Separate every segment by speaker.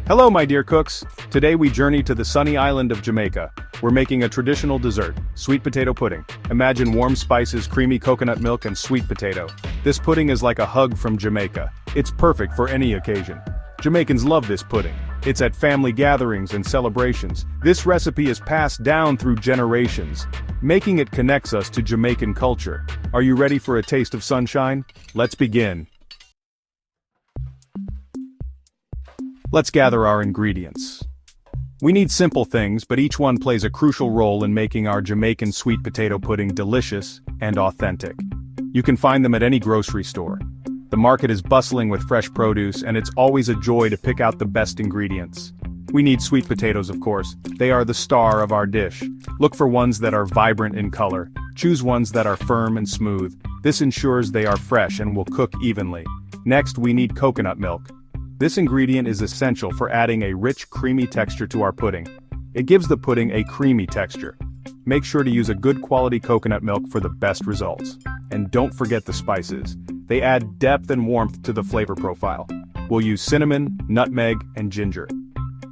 Speaker 1: Hello my dear cooks! Today we journey to the sunny island of Jamaica. We're making a traditional dessert, sweet potato pudding. Imagine warm spices, creamy coconut milk and sweet potato. This pudding is like a hug from Jamaica. It's perfect for any occasion. Jamaicans love this pudding. It's at family gatherings and celebrations. This recipe is passed down through generations. Making it connects us to Jamaican culture. Are you ready for a taste of sunshine? Let's begin. Let's gather our ingredients. We need simple things, but each one plays a crucial role in making our Jamaican sweet potato pudding delicious and authentic. You can find them at any grocery store. The market is bustling with fresh produce, and it's always a joy to pick out the best ingredients. We need sweet potatoes, of course. They are the star of our dish. Look for ones that are vibrant in color. Choose ones that are firm and smooth. This ensures they are fresh and will cook evenly. Next, we need coconut milk. This ingredient is essential for adding a rich, creamy texture to our pudding. It gives the pudding a creamy texture. Make sure to use a good quality coconut milk for the best results. And don't forget the spices. They add depth and warmth to the flavor profile. We'll use cinnamon, nutmeg, and ginger.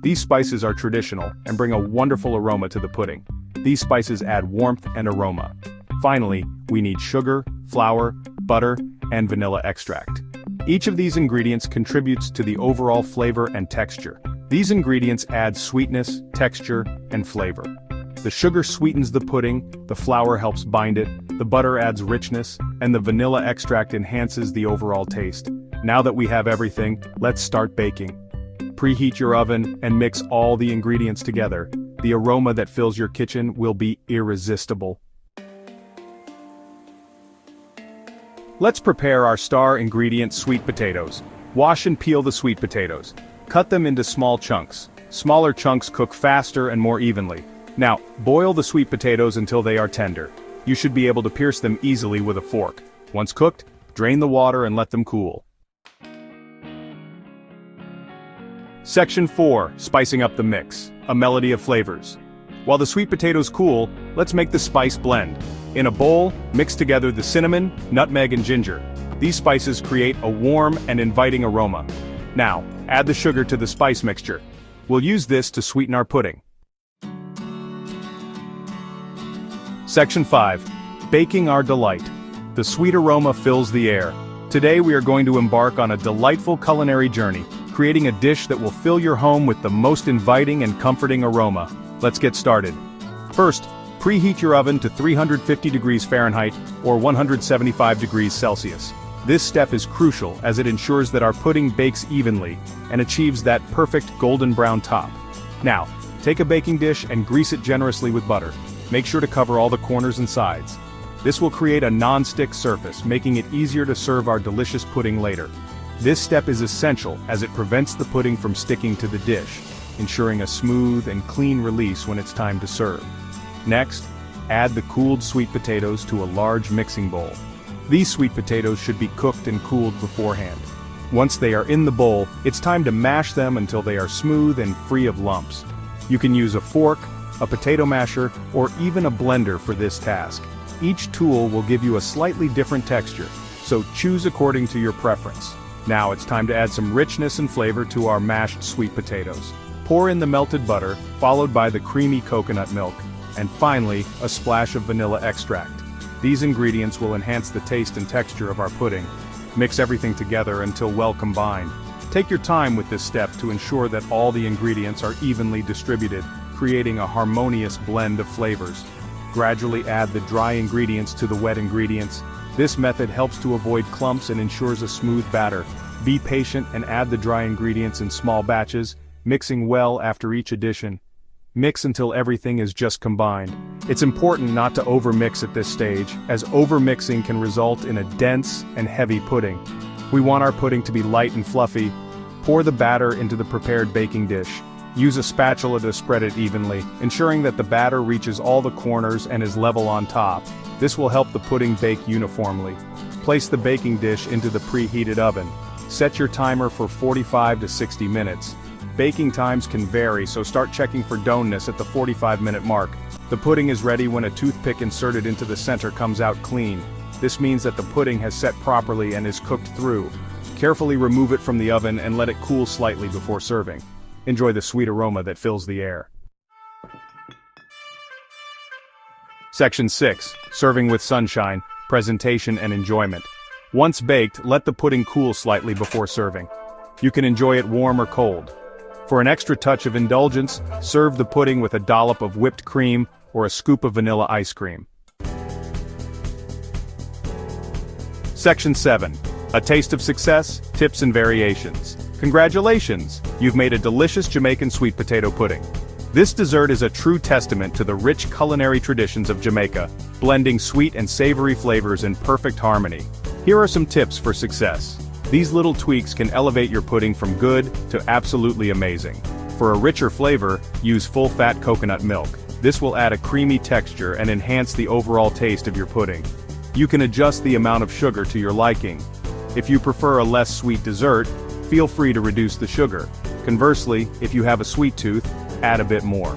Speaker 1: These spices are traditional and bring a wonderful aroma to the pudding. These spices add warmth and aroma. Finally, we need sugar, flour, butter, and vanilla extract. Each of these ingredients contributes to the overall flavor and texture. These ingredients add sweetness, texture, and flavor. The sugar sweetens the pudding, the flour helps bind it, the butter adds richness, and the vanilla extract enhances the overall taste. Now that we have everything, let's start baking. Preheat your oven and mix all the ingredients together. The aroma that fills your kitchen will be irresistible. Let's prepare our star ingredient, sweet potatoes. Wash and peel the sweet potatoes. Cut them into small chunks. Smaller chunks cook faster and more evenly. Now, boil the sweet potatoes until they are tender. You should be able to pierce them easily with a fork. Once cooked, drain the water and let them cool. Section 4. Spicing up the mix. A melody of flavors. While the sweet potatoes cool, let's make the spice blend. In a bowl, mix together the cinnamon, nutmeg and ginger. These spices create a warm and inviting aroma. Now, add the sugar to the spice mixture. We'll use this to sweeten our pudding. Section 5. Baking our delight. The sweet aroma fills the air. Today we are going to embark on a delightful culinary journey, creating a dish that will fill your home with the most inviting and comforting aroma. Let's get started. First, preheat your oven to 350 degrees Fahrenheit or 175 degrees Celsius. This step is crucial as it ensures that our pudding bakes evenly and achieves that perfect golden brown top. Now, take a baking dish and grease it generously with butter. Make sure to cover all the corners and sides. This will create a non-stick surface, making it easier to serve our delicious pudding later. This step is essential as it prevents the pudding from sticking to the dish, ensuring a smooth and clean release when it's time to serve. Next, add the cooled sweet potatoes to a large mixing bowl. These sweet potatoes should be cooked and cooled beforehand. Once they are in the bowl, it's time to mash them until they are smooth and free of lumps. You can use a fork, a potato masher, or even a blender for this task. Each tool will give you a slightly different texture, so choose according to your preference. Now it's time to add some richness and flavor to our mashed sweet potatoes. Pour in the melted butter, followed by the creamy coconut milk. And finally, a splash of vanilla extract. These ingredients will enhance the taste and texture of our pudding. Mix everything together until well combined. Take your time with this step to ensure that all the ingredients are evenly distributed, creating a harmonious blend of flavors. Gradually add the dry ingredients to the wet ingredients. This method helps to avoid clumps and ensures a smooth batter. Be patient and add the dry ingredients in small batches, mixing well after each addition. Mix until everything is just combined. It's important not to overmix at this stage, as overmixing can result in a dense and heavy pudding. We want our pudding to be light and fluffy. Pour the batter into the prepared baking dish. Use a spatula to spread it evenly, ensuring that the batter reaches all the corners and is level on top. This will help the pudding bake uniformly. Place the baking dish into the preheated oven. Set your timer for 45 to 60 minutes. Baking times can vary, so start checking for doneness at the 45-minute mark. The pudding is ready when a toothpick inserted into the center comes out clean. This means that the pudding has set properly and is cooked through. Carefully remove it from the oven and let it cool slightly before serving. enjoy the sweet aroma that fills the air. Section 6. Serving with sunshine, presentation and enjoyment. Once baked, let the pudding cool slightly before serving. You can enjoy it warm or cold. For an extra touch of indulgence, serve the pudding with a dollop of whipped cream or a scoop of vanilla ice cream. Section 7. A taste of success, tips and variations. Congratulations! You've made a delicious Jamaican sweet potato pudding. This dessert is a true testament to the rich culinary traditions of Jamaica, blending sweet and savory flavors in perfect harmony. Here are some tips for success. These little tweaks can elevate your pudding from good to absolutely amazing. For a richer flavor, use full-fat coconut milk. This will add a creamy texture and enhance the overall taste of your pudding. You can adjust the amount of sugar to your liking. If you prefer a less sweet dessert, feel free to reduce the sugar. Conversely, if you have a sweet tooth, add a bit more.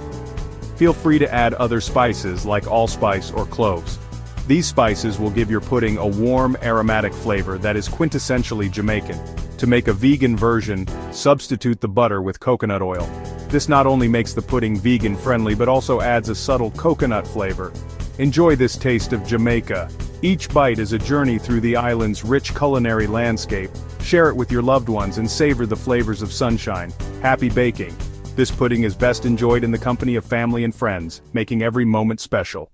Speaker 1: Feel free to add other spices like allspice or cloves. These spices will give your pudding a warm, aromatic flavor that is quintessentially Jamaican. To make a vegan version, substitute the butter with coconut oil. This not only makes the pudding vegan-friendly but also adds a subtle coconut flavor. Enjoy this taste of Jamaica. Each bite is a journey through the island's rich culinary landscape. Share it with your loved ones and savor the flavors of sunshine. Happy baking! This pudding is best enjoyed in the company of family and friends, making every moment special.